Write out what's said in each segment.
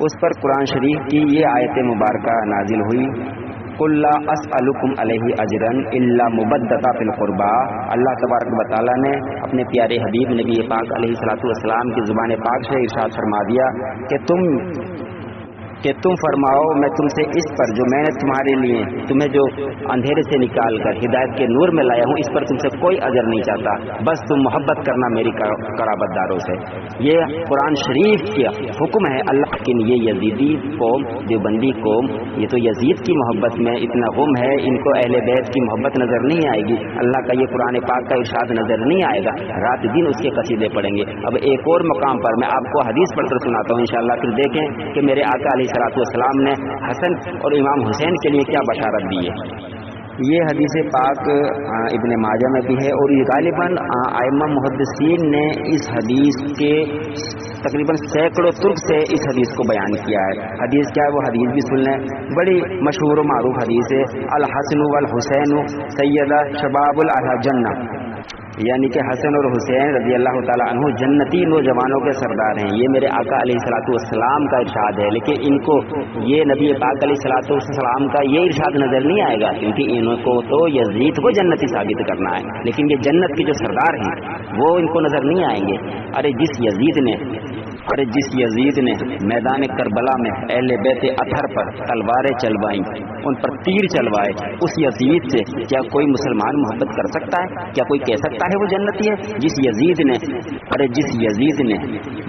اس پر قرآن شریف کی یہ آیت مبارکہ نازل ہوئی، قُل لَا أَسْأَلُكُمْ عَلَيْهِ أَجْرًا إِلَّا مُبَدَّةً فِي الْقُرْبَىٰ۔ اللہ تبارک و تعالیٰ نے اپنے پیارے حبیب نبی پاک علیہ الصلوۃ والسلام کی زبان پاک سے ارشاد فرما دیا کہ تم فرماؤ میں تم سے اس پر جو میں نے تمہارے لیے تمہیں جو اندھیرے سے نکال کر ہدایت کے نور میں لایا ہوں، اس پر تم سے کوئی اجر نہیں چاہتا، بس تم محبت کرنا میری قرابت داروں سے۔ یہ قرآن شریف کا حکم ہے اللہ کی۔ یہ یزیدی قوم، دیوبندی قوم، یہ تو یزید کی محبت میں اتنا غم ہے، ان کو اہل بیت کی محبت نظر نہیں آئے گی، اللہ کا یہ قرآن پاک کا ارشاد نظر نہیں آئے گا، رات دن اس کے قصیدے پڑھیں گے۔ اب ایک اور مقام پر میں آپ کو حدیث پڑھ کر سناتا ہوں انشاءاللہ، پھر دیکھیں کہ میرے آقا علیہ الصلوۃ والسلام نے حسن اور امام حسین کے لیے کیا بشارت دی ہے۔ یہ حدیث پاک ابن ماجہ میں بھی ہے، اور یہ غالباً ائمہ محدثین نے اس حدیث کے تقریباً سینکڑوں طرق سے اس حدیث کو بیان کیا ہے۔ حدیث کیا ہے وہ حدیث بھی سن لیں، بڑی مشہور و معروف حدیث ہے، الحسن والحسین سیدہ شباب الجنہ، یعنی کہ حسن اور حسین رضی اللہ تعالیٰ عنہ جنتی نوجوانوں کے سردار ہیں۔ یہ میرے آقا علیہ الصلوۃ والسلام کا ارشاد ہے، لیکن ان کو یہ نبی پاک علیہ الصلوۃ والسلام کا یہ ارشاد نظر نہیں آئے گا، کیونکہ ان کو تو یزید کو جنتی ثابت کرنا ہے، لیکن یہ جنت کے جو سردار ہیں وہ ان کو نظر نہیں آئیں گے۔ ارے جس یزید نے میدان کربلا میں اہل بیت اطہر پر تلواریں چلوائیں، ان پر تیر چلوائے، اس یزید سے کیا کوئی مسلمان محبت کر سکتا ہے؟ کیا کوئی کہہ سکتا ہے وہ جنتی ہے؟ جس یزید نے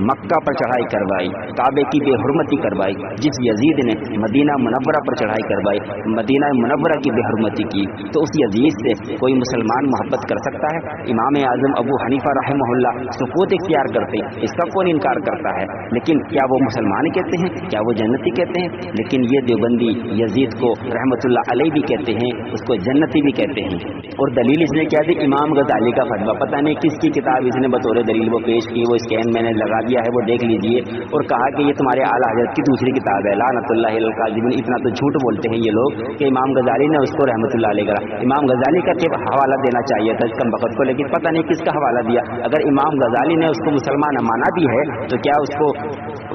مکہ پر چڑھائی کروائی، کعبے کی بے حرمتی کروائی، جس یزید نے مدینہ منورہ پر چڑھائی کروائی، مدینہ منورہ کی بے حرمتی کی، تو اس یزید سے کوئی مسلمان محبت کر سکتا ہے؟ امام اعظم ابو حنیفہ رحمہ اللہ سکوت اختیار کرتے ہیں، اس کا کون انکار کرتا ہے؟ لیکن کیا وہ مسلمان کہتے ہیں؟ کیا وہ جنتی کہتے ہیں؟ لیکن یہ دیوبندی یزید کو رحمت اللہ علیہ بھی کہتے ہیں، اس کو جنتی بھی کہتے ہیں۔ اور دلیل اس نے کیا دی؟ امام غزالی کا فتویٰ، پتہ نہیں کس کی کتاب اس نے بطور دلیل وہ پیش کی، وہ اسکین میں نے لگا دیا ہے، وہ دیکھ لیجئے، اور کہا کہ یہ تمہارے اعلیٰ حضرت کی دوسری کتاب ہے، لعنت اللہ علی الکاذبین۔ اتنا تو جھوٹ بولتے ہیں یہ لوگ کہ امام غزالی نے اس کو رحمت اللہ علیہ کرا۔ امام غزالی کا حوالہ دینا چاہیے تھا اس کم بخت کو، لیکن پتہ نہیں کس کا حوالہ دیا۔ اگر امام غزالی نے اس کو مسلمان مانا بھی ہے تو کیا اس کو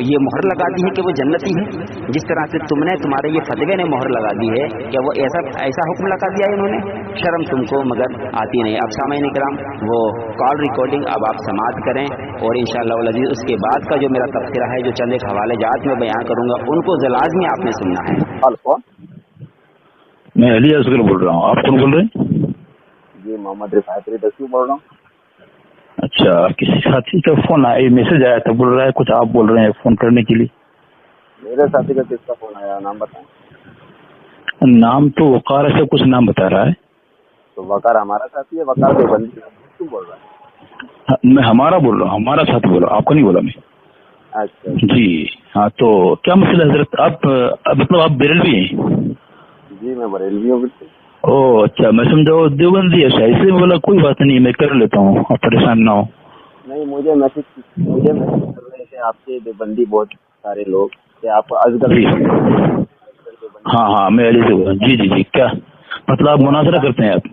یہ مہر لگا دی ہے کہ وہ جنتی ہے؟ جس طرح سے تمہارے یہ فتوے نے مہر لگا دی ہے، کیا وہ ایسا حکم لگا دیا ہے انہوں نے؟ شرم تم کو مگر آتی نہیں۔ اب سامعین کرام وہ کال ریکارڈنگ اب آپ سماعت کریں، اور انشاءاللہ العزیز اس کے بعد کا جو میرا تبصرہ ہے، جو چند ایک حوالے جات میں بیان کروں گا، ان کو لازمی آپ نے سننا ہے۔ میں علی اصغر بول رہا ہوں، آپ کون بول رہے ہیں؟ جی محمد رفعت دسوی بول رہا ہوں۔ اچھا، کسی ساتھی کا فون آیا، میسج آیا تھا، بول رہا ہے کچھ آپ بول رہے ہیں فون کرنے کے لیے۔ میرے ساتھی کا کس کا فون آیا؟ نام بتائیں۔ نام تو وقار سے کچھ نام بتا رہا ہے۔ تو وقار ہمارا ساتھی ہے، وقار دیوبندی کیوں بول رہا ہے؟ میں ہمارا بول رہا ہوں، ہمارا ساتھی بول رہا ہوں، آپ کو نہیں بولا میں۔ اچھا جی ہاں، تو کیا مسئلہ حضرت؟ آپ مطلب آپ بریلوی ہیں؟ جی میں بریلوی ہوں بالکل۔ او اچھا، میں سمجھا دیوبندی ہے شاید، اس لیے بولا کوئی بات نہیں میں کر لیتا ہوں، آپ پریشان نہ ہو۔ نہیں، مجھے میسج کر رہے تھے آپ کے دیوبندی بہت سارے لوگ کہ آپ اصغر۔ جی ہاں میں علی سے بول رہا ہوں۔ جی کیا مطلب آپ مناظرہ کرتے ہیں آپ؟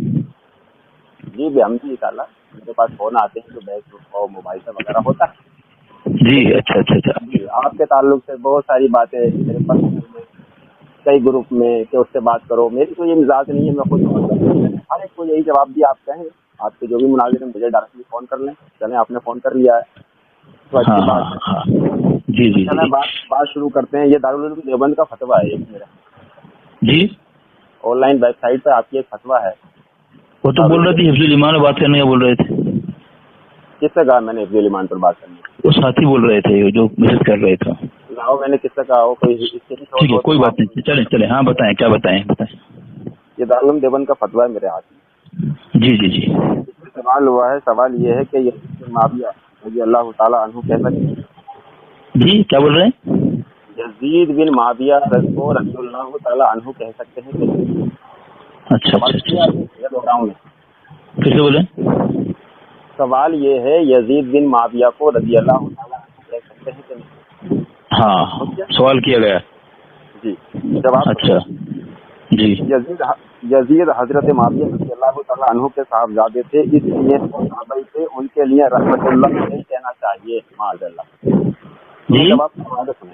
جی بھی ہم انشاء اللہ میرے پاس فون آتے ہیں تو بیچ اور موبائل سے وغیرہ ہوتا ہے۔ جی اچھا جی آپ کے تعلق سے بہت ساری باتیں میرے پاس کئی گروپ میں کہ اس سے بات کرو، میری تو یہ مزاج نہیں ہے، میں خود ہر ایک کو یہی جواب دیا آپ کہیں آپ کے جو بھی مناظر ہیں مجھے ڈائریکٹلی فون کر لیں، چلیں آپ نے فون کر لیا ہے تو اچھی بات ہے۔ جی چلیں بات شروع کرتے ہیں۔ یہ دارالعلوم دیوبند کا فتویٰ ہے ایک میرا، جی آن لائن ویب سائٹ پہ آپ کی ایک فتویٰ ہے۔ وہ تو بول رہے تھے حفظ الایمان میں بات کرنے کا بول رہے تھے۔ کس سے کہا میں نے حفظ الایمان پر بات کرنی؟ وہ ساتھی بول رہے تھے جو میسج کر رہے تھے۔ لاؤ میں نے کس سے کہا ہو، کوئی ٹھیک ہے کوئی بات نہیں، چلیں ہاں بتائیں کیا بتائیں۔ یہ دارالعلوم دیوبند کا فتویٰ ہے میرے ہاتھ میں۔ جی اس میں سوال ہوا ہے، سوال یہ ہے کہ یزید بن معاویہ رضی اللہ تعالیٰ عنہ کہہ سکتے ہیں؟ جی کیا بول رہے ہیں؟ یزید بن معاویہ کو رضی اللہ تعالیٰ عنہ کہہ سکتے ہیں کہ؟ اچھا یہ دوہراؤں میں، پھر سے بولیں۔ سوال یہ ہے یزید بن معاویہ کو رضی اللہ تعالیٰ عنہ کہہ سکتے ہیں کہ نہیں؟ ہاں سوال کیا گیا۔ جی جواب۔ اچھا جی، یزید حضرت معاویہ رضی اللہ تعالیٰ عنہ کے صاحبزادے تھے، اس لیے صحابہ تھے، ان کے لیے رحمت اللہ نہیں کہنا چاہیے، معاذ اللہ۔ جی جواب سنیں۔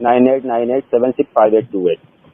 9898765828।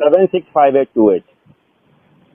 765828।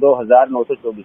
2924।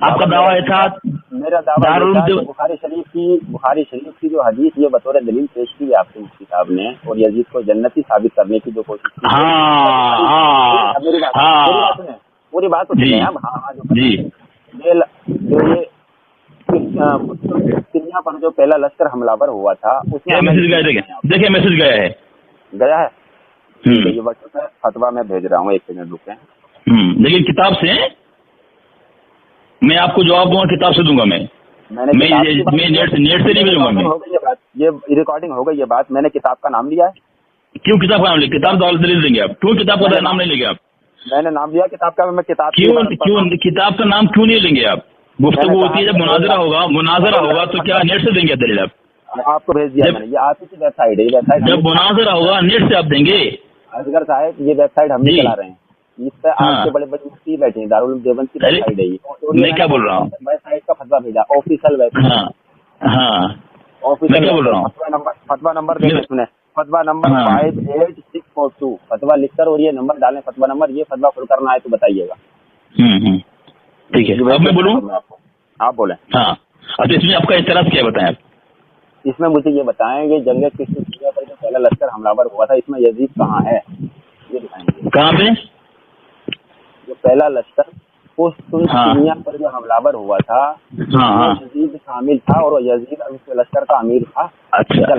آپ کا دعویٰ یہ تھا میرا دعویٰ یہ تھا کہ بخاری شریف کی جو حدیث یہ بطور دلیل پیش کی ہے آپ کی مفتی صاحب نے، اور یزید کو جنتی ثابت کرنے کی جو کوشش کی، پوری بات تو جی جو یہ سریا پر جو پہلا لشکر حملہ ور ہوا تھا اس میں میسج گیا، دیکھیں میسج گیا ہے یہ واٹس ایپ فتویٰ میں بھیج رہا ہوں، ایک منٹ رکیں۔ لیکن کتاب سے میں آپ کو جواب دوں گا، کتاب سے دوں گا، میں نیٹ سے نہیں بھیجوں گا۔ میں یہ ریکارڈنگ ہو گئی یہ بات، میں نے کتاب کا نام لیا ہے۔ کیوں کتاب کا نام لیا؟ کتاب تو دلیل دیں گے آپ، کیوں کتاب کا نام نہیں لیں گے آپ؟ میں نے نام لیا کتاب کا، میں کتاب کیوں کتاب کا نام کیوں نہیں لیں گے آپ؟ گفتگو ہوتی ہے، جب مناظرہ ہوگا تو کیا نیٹ سے دیں گے دلیل آپ کو بھیج دیا میں نے، یہ آپ کی ویب سائٹ ہے، یہ ویب سائٹ جب مناظرہ ہوگا نیٹ سے آپ دیں گے؟ اصغر صاحب یہ ویب سائٹ ہم نہیں چلا رہے ہیں، اس پہ آپ کے بڑے بڑے مفتی بیٹھے ہیں، دارالعلوم دیوبند کی ویب سائٹ ہے یہ۔ میں کیا بول رہا ہوں؟ ویب سائٹ کا فتویٰ بھیجا، آفیشیل ویب سائٹ، میں کیا بول رہا ہوں؟ فتویٰ نمبر دیکھیں، سنیں فتویٰ نمبر 58642، فتویٰ لکھ کر اور یہ نمبر ڈالیں، فتویٰ نمبر، یہ فتویٰ کھل کرنا ہے تو بتائیے گا۔ ٹھیک ہے، اب میں بولوں؟ آپ بولیں۔ ہاں، اچھا اس میں آپ کا اعتراض کیا بتائیں آپ؟ اس میں مجھے یہ بتائیں کہ جنگ قسطنطنیہ پر جو پہلا لشکر حملہ ور ہوا تھا اس میں یزید کہاں ہے، یہ دکھائیں گے۔ کہاں پہ جو پہلا لشکر قسطنطنیہ پر جو حملہ ور ہوا تھا یزید شامل تھا اور یزید اس لشکر کا امیر تھا۔ اچھا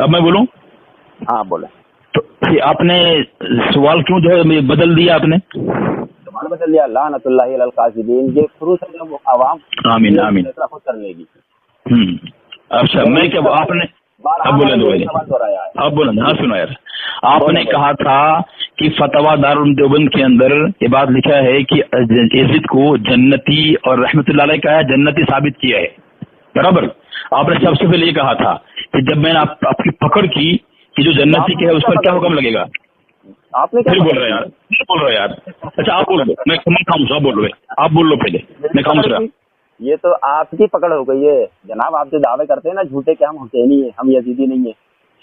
اب میں بولوں؟ ہاں بولیں۔ تو آپ نے سوال کیوں جو ہے بدل دیا؟ آپ نے سوال بدل دیا، لعنت اللہ علی القاذبین، یہ شروع سے جب عوام آمین آمین خود کر لے گی۔ اچھا میں کیا آپ نے اب بولیں اب بولیں ہاں سنو یار، آپ نے کہا تھا کہ فتویٰ دارالعلوم دیوبند کے اندر یہ بات لکھا ہے کہ یزید کو جنتی اور رحمت اللہ علیہ کا ہے جنتی ثابت کیا ہے، برابر؟ آپ نے سب سے پہلے یہ کہا تھا کہ جب میں نے آپ کی پکڑ کی کہ جو جنتی کے ہے اس پر کیا حکم لگے گا؟ آپ نے پھر بول رہے یار اچھا آپ بول لو، میں خاموش، آپ بول لو، آپ بول لو پہلے، میں خاموش رہا۔ یہ تو آپ کی پکڑ ہو گئی ہے جناب، آپ جو دعوے کرتے ہیں نا جھوٹے کہ ہم حسینی ہیں، ہم یزیدی نہیں ہیں،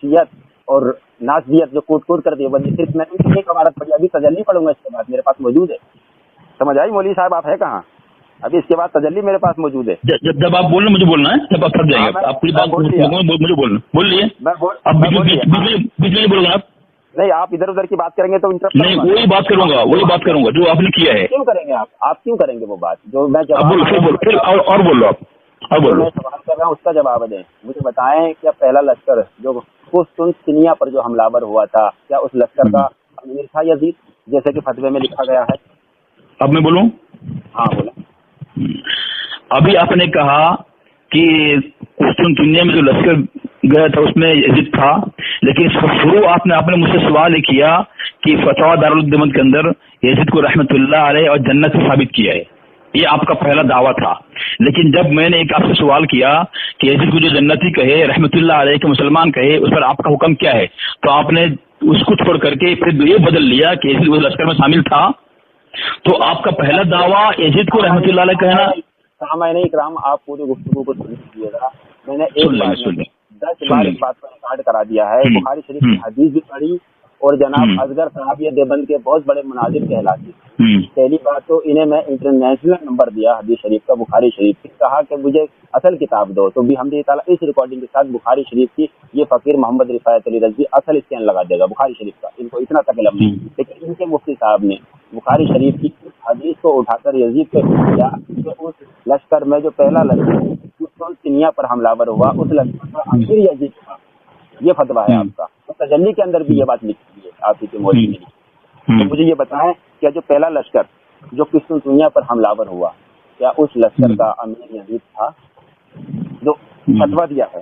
شیعت اور ناصریت جو کوٹ کوٹ کر دی بندی، صرف میں ایک عبارت پڑھی، ابھی تجلی پڑھوں گا، اس کے بعد میرے پاس موجود ہے، سمجھ آئی مولوی صاحب آپ ہے کہاں؟ ابھی اس کے بعد تجلی میرے پاس موجود ہے۔ جب آپ بولنا مجھے بولنا ہے، جب آپ تھک جائیں گے آپ پوری بات مجھے بولنا، بول لیے اب بیچ میں بولو گا آپ؟ نہیں، آپ ادھر ادھر کی بات کریں گے تو نہیں، وہی بات کروں گا جو آپ نے کیا ہے۔ کیوں کریں گے آپ کیوں کریں گے وہ بات جو میں اور بول لو آپ بول لو، میں سوال کر رہا ہوں اس کا جواب دیں، مجھے بتائیں کیا پہلا لشکر جو قسطنطنیہ پر جو حملہ ور ہوا تھا کیا اس لشکر کا امیر تھا یزید جیسے کہ فتوے میں لکھا گیا ہے؟ اب میں بولوں؟ ہاں بولیں۔ ابھی آپ نے کہا کہ قسطنطنیہ میں جو لشکر گیا تھا اس میں یزید تھا، لیکن شروع آپ نے مجھ سے سوال یہ کیا کہ فتویٰ دارالعلوم دیوبند کے اندر یزید کو رحمت اللہ علیہ اور جنت سے ثابت کیا ہے، یہ آپ کا پہلا دعویٰ تھا۔ لیکن جب میں نے ایک آپ سے سوال کیا کہ یزید کو جو جنتی کہے رحمت اللہ علیہ کے مسلمان کہے اس پر آپ کا حکم کیا ہے، تو آپ نے اس کو چھوڑ کر کے پھر یہ بدل لیا کہ یزید اس لشکر میں شامل تھا، تو آپ کا پہلا دعویٰ یزید کو رحمت اللہ علیہ کہنا۔ سامعین اکرام آپ پوری گفتگو کو سن لیجیے گا، میں نے ایک بار 10 بار اس بات کو ریکارڈ کرا دیا ہے، بخاری شریف کی حدیث بھی پڑھی اور جناب اصغر صاحب یہ دیوبند کے بہت بڑے مناظر کہلاتے ہیں۔ پہلی بات تو انہیں میں انٹرنیشنل نمبر دیا حدیث شریف کا، بخاری شریف کی، کہا کہ مجھے اصل کتاب دو، تو بھی ہم تعالیٰ اس ریکارڈنگ کے ساتھ بخاری شریف کی یہ فقیر محمد رفایت علی رضوی اصل اسکین لگا دے گا بخاری شریف کا، ان کو اتنا تک علم نہیں، لیکن ان کے مفتی صاحب نے بخاری شریف کی حدیث کو اٹھا کر یزید پہ کیا کہ اس لشکر میں جو پہلا لشکر قسطنطنیہ پر حملہ ور ہوا اس لشکر کا امیر یزید تھا، یہ فتویٰ ہے آپ کا، تجلی کے اندر بھی یہ بات لکھی ہے آپ کی مولوی نے۔ تو مجھے یہ بتائیں کیا جو پہلا لشکر جو قسطنطنیہ پر حملہ ور ہوا کیا اس لشکر کا امیر یزید تھا؟ جو فتویٰ دیا ہے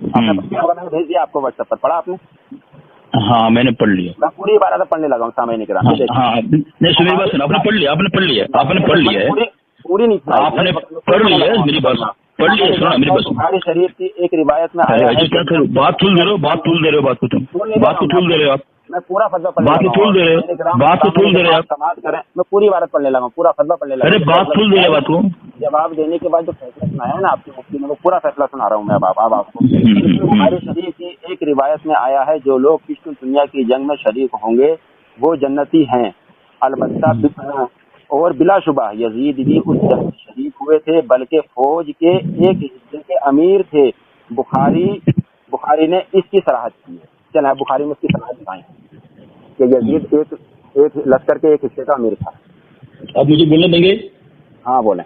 آپ نے بھیج دیا آپ کو واٹس ایپ پر، پڑھا آپ نے؟ ہاں میں نے پڑھ لیا، میں پوری عبارت پڑھنے لگا ہوں سامعین کرام۔ نہیں سنیے بات سن، آپ نے پڑھ لیا ہے پوری نہیں، آپ نے پڑھ لی ہے میری بات پڑھ لی ہے، سنا میری بات۔ بخاری شریف کی ایک روایت میں بات ٹول دے رہے ہو بات کو ٹول دے رہے ہو آپ، میں پورا فتویٰ پڑھنے بات کو ٹول دے رہے آپ، سماعت کریں، میں پوری عبارت پڑھنے لگا ہوں، پورا فتویٰ پڑھنے لگا۔ ارے بات ٹول دے رہے بات کو، جواب دینے کے بعد جو فیصلہ سنایا ہے نا آپ کی مفتی نے وہ پورا فیصلہ سنا رہا ہوں میں اب آپ کو۔ بخاری شریف کی ایک روایت میں آیا ہے جو لوگ قسطنطنیہ کی جنگ میں شریک ہوں گے وہ جنتی ہیں، البتہ اور بلا شبہ یزید بھی اس جنگ میں شریک ہوئے تھے، بلکہ فوج کے ایک حصے کے امیر تھے۔ بخاری نے اس کی صراحت کی ہے، چلیں بخاری میں اس کی صراحت دکھائیں کہ یزید ایک لشکر کے ایک حصے کا امیر تھا۔ اب مجھے بولنے دیں گے؟ ہاں بولیں۔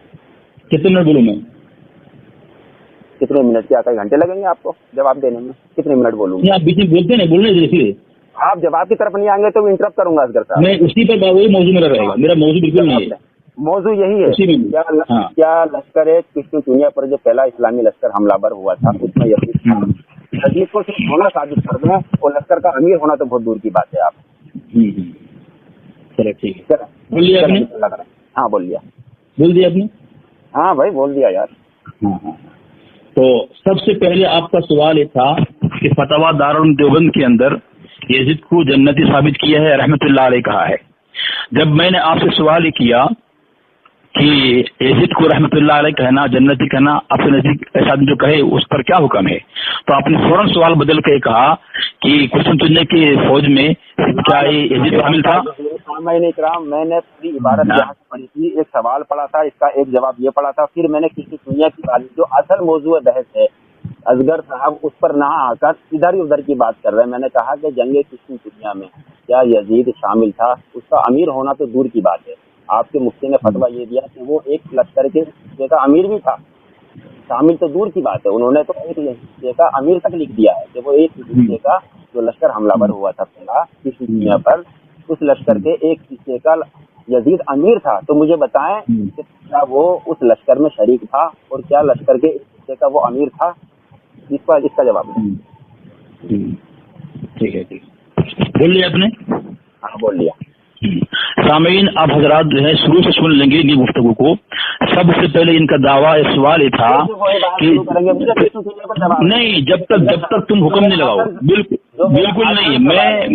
کتنے منٹ بولوں میں؟ کتنے منٹ؟ کیا کئی گھنٹے لگیں گے آپ کو جواب دینے میں؟ کتنے منٹ بولوں گے؟ آپ بیچ میں بولتے نہیں، بولنے دیکھیے آپ جواب کی طرف نہیں آئیں گے تو انٹرپٹ کروں گا اصغر صاحب۔ میں اسی پر وہی موضوع میرا رہے گا، میرا موضوع بالکل نہیں ہے۔ موضوع یہی ہے کیا لشکر کشتی چنیا پر جو پہلا اسلامی لشکر حملہ بر ہوا تھا اس میں یزید کو صرف ہونا ثابت کر دیں اور لشکر کا امیر ہونا تو بہت دور کی بات ہے۔ آپ چلو ٹھیک ہے، بول لیا آپ نے؟ ہاں بول لیا، بول دیا آپ نے؟ ہاں بھائی بول دیا یار۔ تو سب سے پہلے آپ کا سوال یہ تھا کہ فتویٰ دارالعلوم دیوبند کے اندر یزید کو جنتی ثابت کیا ہے، رحمت اللہ علیہ کہا ہے۔ جب میں نے آپ سے سوال یہ کیا کہ یزید کو رحمت اللہ علیہ کہنا، جنتی کہنا، آپ سے نزدیک ایسا جو کہے اس پر کیا حکم ہے، تو آپ نے فوراً سوال بدل کے کہا کہ قسم چننے کی فوج میں کیا یزید شامل تھا؟ سامعین اکرام، میں نے پوری عبارت یہاں سے پڑھی تھی، ایک سوال پڑھا تھا، اس کا ایک جواب یہ پڑھا تھا، پھر میں نے کسی دنیا کی تعلیم جو اصل موضوع بحث ہے اصغر صاحب اس پر نہ آ کر ادھر ہی ادھر کی بات کر رہے ہیں۔ میں نے کہا کہ جنگ کشتی دنیا میں کیا یزید شامل تھا؟ اس کا امیر ہونا تو دور کی بات ہے، آپ کے مفتی نے فتویٰ یہ دیا کہ وہ ایک لشکر کے حصے کا امیر بھی تھا، شامل تو دور کی بات ہے، انہوں نے تو ایک حصے کا امیر تک لکھ دیا ہے کہ وہ ایک حصے کا جو لشکر حملہ ور ہوا تھا پہلا کسی دنیا پر، اس لشکر کے ایک حصے کا یزید امیر تھا۔ تو مجھے بتائیں کہ کیا وہ اس لشکر میں شریک تھا اور کیا لشکر کے حصے کا وہ امیر تھا؟ اس کا جواب دیں۔ ٹھیک ہے، بول لیا آپ نے؟ ہاں بول لیا۔ سامعین آپ حضرات جو ہے شروع سے سن لیں گے ان کی گفتگو کو۔ سب سے پہلے ان کا دعویٰ سوال یہ تھا کہ نہیں، جب تک تم حکم نہیں لگاؤ، بالکل نہیں،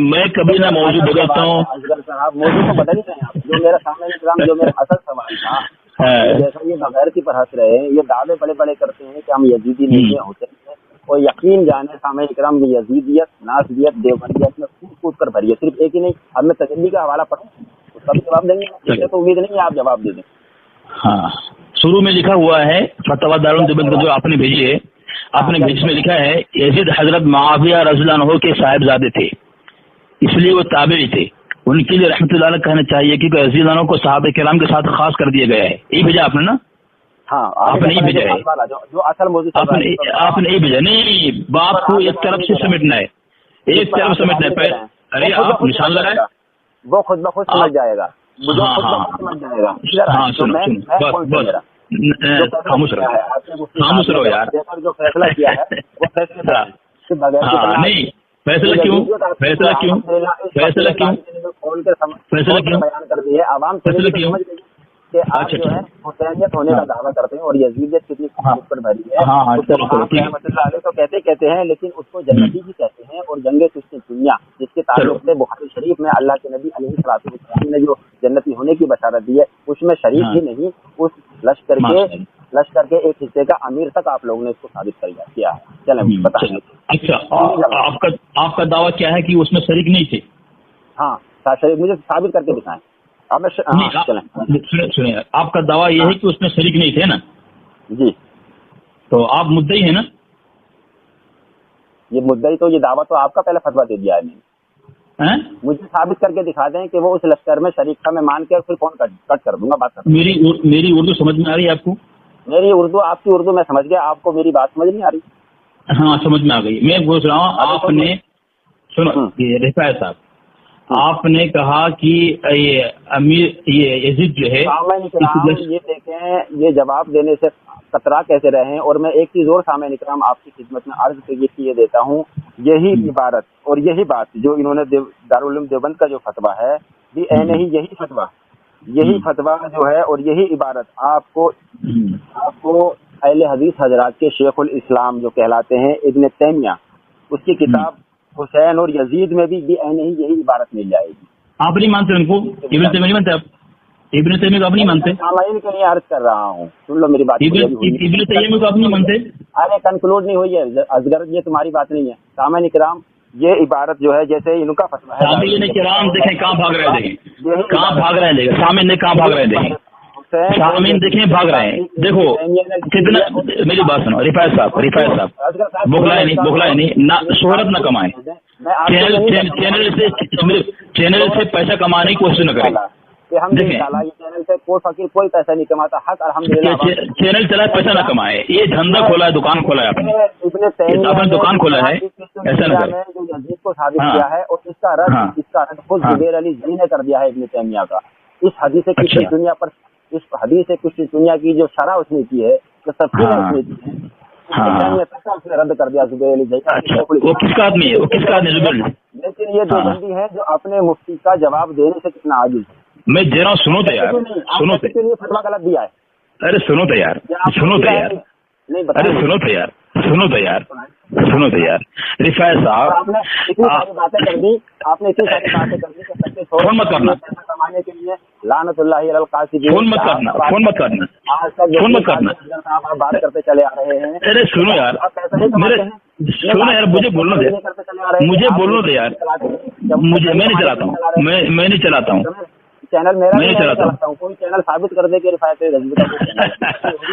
میں کبھی نہ موضوع بدلتا ہوں۔ اصغر صاحب موضوع تو بدل ہی رہے ہیں، جو میرا سامنے جو میرا اصل سوال تھا، جیسا یہ بغیر کی پر ہنس رہے ہیں، یہ دعوے بڑے بڑے کرتے ہیں کہ ہم یزیدی نہیں ہوتے ہیں، اور یقین جانے سامنے اکرام کی یزیدیت، ناصریت، دیوبندیت میں کود کر بھری ہے، صرف ایک ہی نہیں۔ اب میں تجلی کا حوالہ پڑھوں، اس کا بھی جواب دیں گے؟ تو امید نہیں ہے آپ جواب دے دیں۔ ہاں، شروع میں لکھا ہوا ہے فتویٰ دارالعلوم دیوبند کا جو آپ نے بھیجی ہے، آپ نے بھیج میں لکھا ہے یزید حضرت معاویہ رضی اللہ عنہ کے صاحبزادے تھے، اس لیے وہ تابعی تھے، ان کے لیے رحمت اللہ علیہ کہنا چاہیے کیونکہ یزید عنہ کو صحابہ کرام کے ساتھ خاص کر دیا گیا ہے۔ یہی بھیجا آپ نے نا؟ ہاں آپ نے یہی بھیجا ہے، جو اصل موضوع آپ نے یہی بھیجا نہیں، باپ کو ایک طرف سے سمیٹنا ہے، ایک طرف سمیٹنا ہے۔ ارے آپ نشان لگائے، وہ خود بخود سمجھ جائے گا، خاموش رہو یار، جو فیصلہ کیا ہے وہ نہیں، فیصلہ کیوں بیان کر دی ہے عوام کہ آپ جو ہے حسینیت ہونے کا دعویٰ کرتے ہیں اور یزیدیت کتنی خصوصیت پر بھری ہے، رحمۃ اللہ علیہ تو کہتے ہیں، لیکن اس کو جنتی بھی کہتے ہیں۔ اور جنگ کشتی دنیا جس کے تعلق سے بخاری شریف میں اللہ کے نبی علیہ الصلوۃ والسلام نے جو جنتی ہونے کی بشارت دی ہے اس میں شریک ہی نہیں، اس لشکر کے ایک حصے کا امیر تک آپ لوگوں نے اس کو ثابت کیا ہے۔ چلیں بتائیں۔ اچھا، آپ کا دعویٰ کیا ہے کہ اس میں شریک نہیں تھے؟ ہاں مجھے ثابت کر کے دکھائیں۔ سنیں، آپ کا دعویٰ یہ ہے کہ اس میں شریک نہیں تھے نا؟ جی۔ تو آپ مدعی ہیں نا؟ یہ مدعی تو یہ دعویٰ تو آپ کا پہلے فتویٰ دے دیا ہے میں نے، مجھے ثابت کر کے دکھا دیں کہ وہ اس لشکر میں شریک تھا، میں مان کے پھر فون کٹ کر دوں گا بات کر۔ میری اردو سمجھ میں آ رہی ہے آپ کو؟ میری اردو، آپ کی اردو میں سمجھ گیا، آپ کو میری بات سمجھ نہیں آ رہی؟ ہاں سمجھ میں آ گئی۔ میں پوچھ رہا ہوں، آپ نے سنو رفاعی صاحب، آپ نے کہا کہ یہ یزید جو ہے، یہ دیکھیں یہ جواب دینے سے کترا کیسے رہے ہیں۔ اور میں ایک چیز اور سامعین اکرام آپ کی خدمت میں عرض یہ دیتا ہوں، یہی عبارت اور یہی بات جو انہوں نے دارالعلوم دیوبند کا جو فتویٰ ہے بھی عین ہی یہی فتویٰ جو ہے اور یہی عبارت آپ کو اہل حدیث حضرات کے شیخ الاسلام جو کہلاتے ہیں ابن تیمیہ، اس کی کتاب حسین اور یزید میں بھی عین ہی یہی عبارت مل جائے گی۔ آپ نہیں مانتے ان کو؟ ابن تیمیہ نہیں مانتے آپ؟ ابن تیمیہ کو آپ نہیں مانتے؟ سامعین کے لیے عرض کر رہا ہوں، سن لو میری بات۔ ابن تیمیہ کو آپ نہیں مانتے؟ ارے کنکلوڈ نہیں ہوئی ہے اصغر، یہ تمہاری بات نہیں ہے۔ سامعین کرام یہ عبارت جو ہے جیسے ان کا فتویٰ ہے. سامعین کرام دیکھیں کہاں بھاگ رہے ہیں، دیکھیں کہاں بھاگ رہے ہیں، دیکھیں سامعین کہاں بھاگ رہے ہیں، دیکھیں سامعین دیکھیں بھاگ رہے ہیں. دیکھو کتنا، میری بات سنو رفاعت صاحب بخلائے نہیں نہ شہرت نہ کمائیں، چینل سے پیسہ کمانے کی کوشش نہ کریں. دیکھیں یہ چینل سے کوئی فقیر کوئی پیسہ نہیں کماتا. حق الحمدللہ چینل چلا پیسہ نہ کمائے، یہ دھندا کھولا ہے، دکان کھولا ہے، آپ نے دکان کھولا ہے، ایسا نہ کریں. جو یزید کو ثابت کیا ہے اور اس کا رد خود زبیر علی زئی نے کر دیا ہے ابن تیمیہ کا. اس حدیث کسی دنیا پر، اس حدیث کسی دنیا کی جو شرح اس نے کی ہے، جو تفسیر اس نے کی ہے، رد کر دیا زبیر علی زئی کا. وہ کس کا آدمی ہے، وہ کس کا آدمی ہے؟ لیکن یہ دو بندی ہیں جو اپنے مفتی کا جواب دینے سے کتنا عاجز ہے. میں دے رہا ہوں، سنو تو یار، سنو تو، فتویٰ غلط دیا ہے. ارے سنو تو یار، سنو تو یار، ارے سنو تو یار، سنو تو یار، سنو تو یار. رفاعت صاحب آپ نے اتنی ساری باتیں کر دی، آپ نے اتنی ساری باتیں کر دی کہ سچے فون مت کرنا، کمانے کے لیے لعنت اللہ علی القاسدین. فون مت کرنا، فون مت کرنا، آج تک فون مت کرنا. آپ بات کرتے چلے آ رہے ہیں. ارے سنو یار، میرے سنو یار، مجھے بولنا دے، مجھے بولنا دے یار، مجھے میں نہیں چلاتا ہوں، میں نہیں چلاتا ہوں چینل میرا، میں نہیں چلاتا ہوں. کوئی چینل ثابت کر دے کہ رفاعت غزنوی کا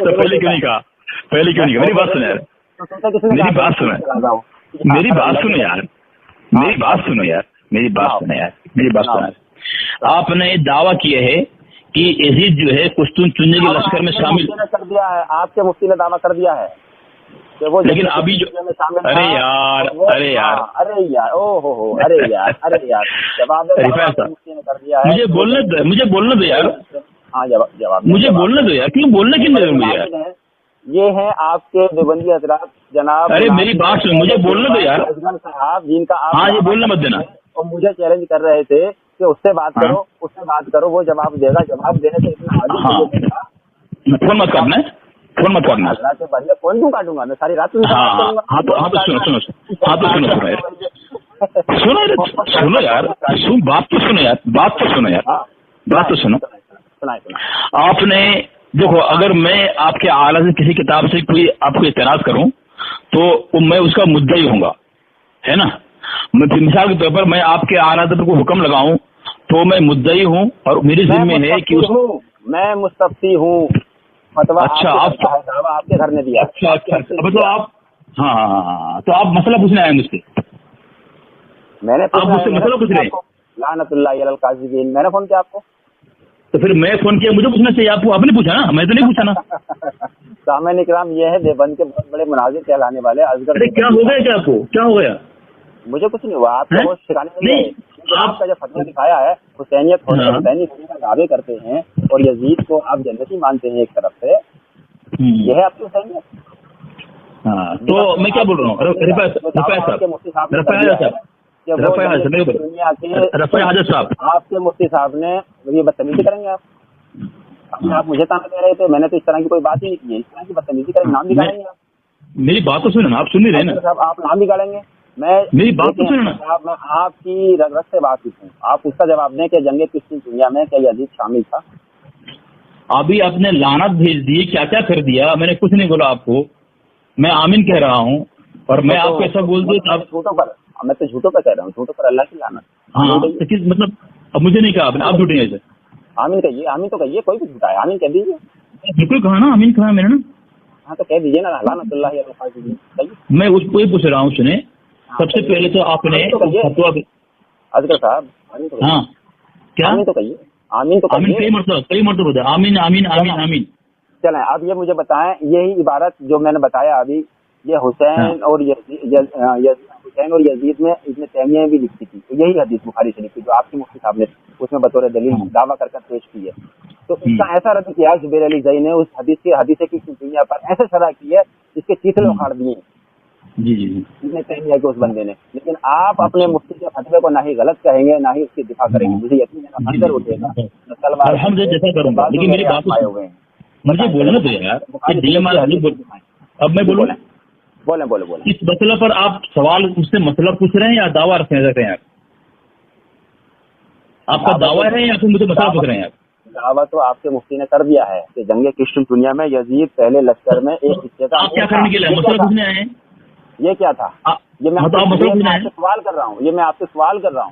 تو پہلے کیوں نہیں کہا، پہلے کیوں نہیں کہا؟ میری بات سنو یار، میری بات سنو، میری بات سنو یار، میری بات سنو یار، میری بات سنو یار، میری بات سنو. آپ نے دعویٰ کیا ہے کہ یزید جو ہے پشتون چننے کے لشکر میں شامل کر دیا ہے. آپ کے مفتی نے دعویٰ کر دیا ہے کہ وہ، لیکن ابھی جو، ارے یار، ارے یار، ارے یار، او ہو، ارے یار، ارے یار، جواب مفتی نے کر دیا ہے. مجھے بولنے دو، مجھے بولنے دو یار. ہاں جواب مجھے بولنے دو یار، کیوں بولنے کی نہیں مجھے یار. یہ ہیں آپ کے دیوبندی حضرات جناب. ارے میری بات سن، مجھے بولنے دو یار. صاحب جن کا آپ، ہاں یہ بولنا مت دینا. اور مجھے چیلنج کر رہے تھے کہ اس سے بات کرو، اس سے بات کرو، وہ جواب دے گا. جواب دینے سے اتنا عاجز فون مت کرنا، فون مت کرنا. اللہ کے بندے فون کیوں کاٹوں گا میں ساری رات؟ ہاں تو سنو، ہاں تو سنو یار، بات تو سنو یار، بات تو سنو یار، بات تو سنو. آپ نے دیکھو، اگر میں آپ کے اعلیٰ سے کسی کتاب سے کوئی آپ کو اعتراض کروں تو میں اس کا مدعی ہوں گا، ہے نا. مثال کے طور پر میں آپ کے اعلیٰ کو حکم لگاؤں تو میں مدعی ہوں، اور میری ذمہ ہے کہ میں مستفتی ہوں. اچھا، آپ کے گھر نے دیا. اچھا تو آپ، ہاں تو آپ مسئلہ پوچھنے آئے مجھ سے؟ میں نے آپ مجھ سے مسئلہ پوچھ رہے ہیں؟ لعنت اللہ علی القاسدین. میں نے فون کیا آپ کو؟ تو پھر میں فون کیا، مجھے پوچھنا چاہیے. آپ نے پوچھا نا، میں تو نہیں پوچھا نا. سامعین اکرام، یہ ہے دیوبند کے بہت بڑے مناظر کہلانے والے اصغر. کیا ہو گیا، کیا آپ کو کیا ہو گیا؟ مجھے کچھ نہیں ہوا. آپ کو سکھانے نہیں، آپ کا جو فتویٰ دکھایا ہے حسینیت حسینی کا دعوے کرتے ہیں اور یزید کو آپ جنتی مانتے ہیں ایک طرف سے، یہ ہے آپ کی حسینیت. ہاں تو میں کیا بول رہا ہوں، رفاعت صاحب، آپ کے مفتی صاحب نے یہ بدتمیزی کریں گے. آپ مجھے تانا دے رہے تھے، میں نے تو اس طرح کی کوئی بات ہی نہیں کی ہے. اس طرح کی بدتمیزی کریں، نام بھی گالیں گے آپ. میری بات تو سنیں، آپ سن نہیں رہے نا. آپ نام بھی گالیں گے. میں میری بات تو سننا، میں آپ کی رگ سے واقف ہوں. آپ اس کا جواب دیں کہ جنگ کشتی دنیا میں کیا یزید شامل تھا؟ ابھی آپ نے لعنت بھیج دی، کیا کیا کر دیا. میں نے کچھ نہیں بولا آپ کو، میں آمین کہہ رہا ہوں. اور میں آپ کو ایسا بول دوں، آپ جھوٹوں پر، میں تو جھوٹوں پہ کہہ رہا ہوں، جھوٹوں پر اللہ کی لعنت. ہاں مطلب اب مجھے نہیں کہا آپ نے، آپ جھوٹے ہیں. آمین کہیے، آمین تو کہیے، کوئی بھی جھوٹا ہے آمین کہہ دیجیے. بالکل کہا نا، آمین کہا میں نے نا. ہاں تو کہہ دیجیے نا، لعنت اللہ علی القاسدین. میں اس کو ہی پوچھ رہا ہوں. سنیں، سب سے پہلے تو آپ نے اصغر صاحب، ہاں کیا آمین تو کہیے، آمین تو آمین کئی مرتبہ آمین آمین آمین آمین. چلیں اب یہ مجھے بتائیں، یہی عبارت جو میں نے بتایا ابھی، یہ حسین اور حسین اور یزید میں ابن تیمیہ بھی لکھی تھی. یہی حدیث بخاری شریف کی جو آپ کے مفتی صاحب نے اس میں بطور دلیل دعویٰ کر پیش کی ہے. تو اس کا ایسا رد کیا زبیر علی زئی نے اس حدیث کی دنیا پر ایسے شرح کی ہے جس کے چیتلے اکھاڑ دیے جی ابن تیمیہ کے اس بندے نے. لیکن آپ اپنے مفتی کے فتوے کو نہ ہی غلط کہیں گے نہ ہی اس کی دفاع کریں گے. مجھے یقین ہے اندر اٹھے گا. الحمد جیسا کروں گا، لیکن میری بات مجھے بولنا تو یار. اب میں بولوں، بولیں. اس مسئلہ پر آپ سوال مجھ سے مسئلہ پوچھ رہے ہیں یا دعویٰ رکھنے رہتے ہیں؟ آپ کا دعویٰ ہے یا پھر مجھے مسئلہ پوچھ رہے ہیں؟ دعویٰ تو آپ کے مفتی نے کر دیا ہے کہ جنگ کشتی دنیا میں یزید پہلے لشکر میں ایک حصے کا. آپ کیا کرنے کے لیے مسئلہ پوچھنے آئے ہیں؟ یہ کیا تھا؟ یہ میں آپ سے سوال کر رہا ہوں، یہ میں آپ سے سوال کر رہا ہوں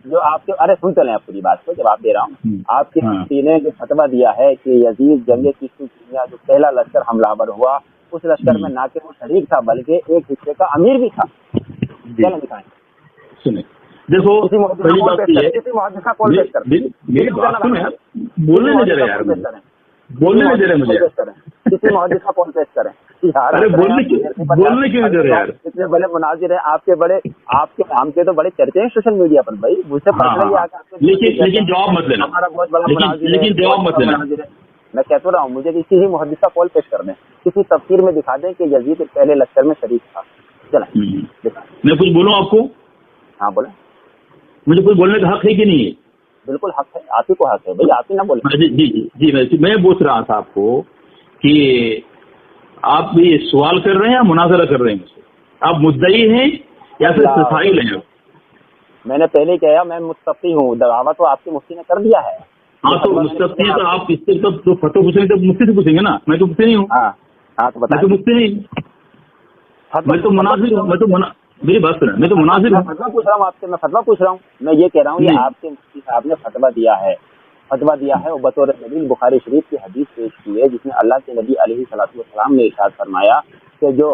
جو آپ کے، ارے سن چلیں آپ پوری بات کو جواب دے رہا ہوں. آپ کے مفتی نے جو فتویٰ دیا ہے کہ یزید جنگ قسطنطنیہ جو پہلا لشکر حملہ آور ہوا اس لشکر میں نہ کہ وہ شریک تھا بلکہ ایک حصے کا امیر بھی تھا. چلیں دکھائیں. سنیں دیکھو پہلی بات یہ ہے، میری بات سنیں، بولنے میں دے رہے یار، بولنے میں دے رہے مجھے، کسی محدث کا کون پیش کریں. ارے بولنے کیوں دے رہے یار. اتنے بڑے مناظر ہیں آپ کے، بڑے آپ کے نام کے تو بڑے چرچے ہیں سوشل میڈیا پر بھائی. مجھ سے لیکن جواب مت لینا، ہمارا بہت بڑا مناظر، لیکن جواب مت لینا. میں کہتا رہا ہوں مجھے کسی ہی محدث کا کال پیش کر دیں، کسی تفسیر میں دکھا دیں کہ یزید پہلے لشکر میں شریک تھا. چلیں میں کچھ بولوں آپ کو؟ ہاں بولیں. مجھے کوئی بولنے کا حق ہے کہ نہیں ہے؟ بالکل حق ہے، آپ ہی کو حق ہے بھائی، آپ ہی نہ بولیں. جی میں پوچھ رہا تھا آپ کو کہ آپ بھی سوال کر رہے ہیں یا مناظرہ کر رہے ہیں؟ آپ مدعی ہیں یا پھر فائل ہیں؟ میں نے پہلے کہا میں مستفتی ہوں، دعویٰ تو آپ کے مفتی نے کر دیا ہے. ہاں تو مستفتی تو آپ اس سے تو فتویٰ پوچھیں گے تو مفتی سے پوچھیں گے نا. میں تو مفتی نہیں ہوں. ہاں تو میں تو مفتی نہیں، میں تو مناظر ہوں. میری بات سنیں، میں تو مناظر ہوں. فتویٰ پوچھ رہا ہوں آپ سے، میں فتویٰ پوچھ رہا ہوں. میں یہ کہہ رہا ہوں یہ آپ کے مفتی صاحب نے فتویٰ دیا ہے اور بطور دلیل بخاری شریف کی حدیث پیش کی ہے جس میں اللہ کے نبی علیہ الصلوۃ والسلام نے ارشاد فرمایا کہ جو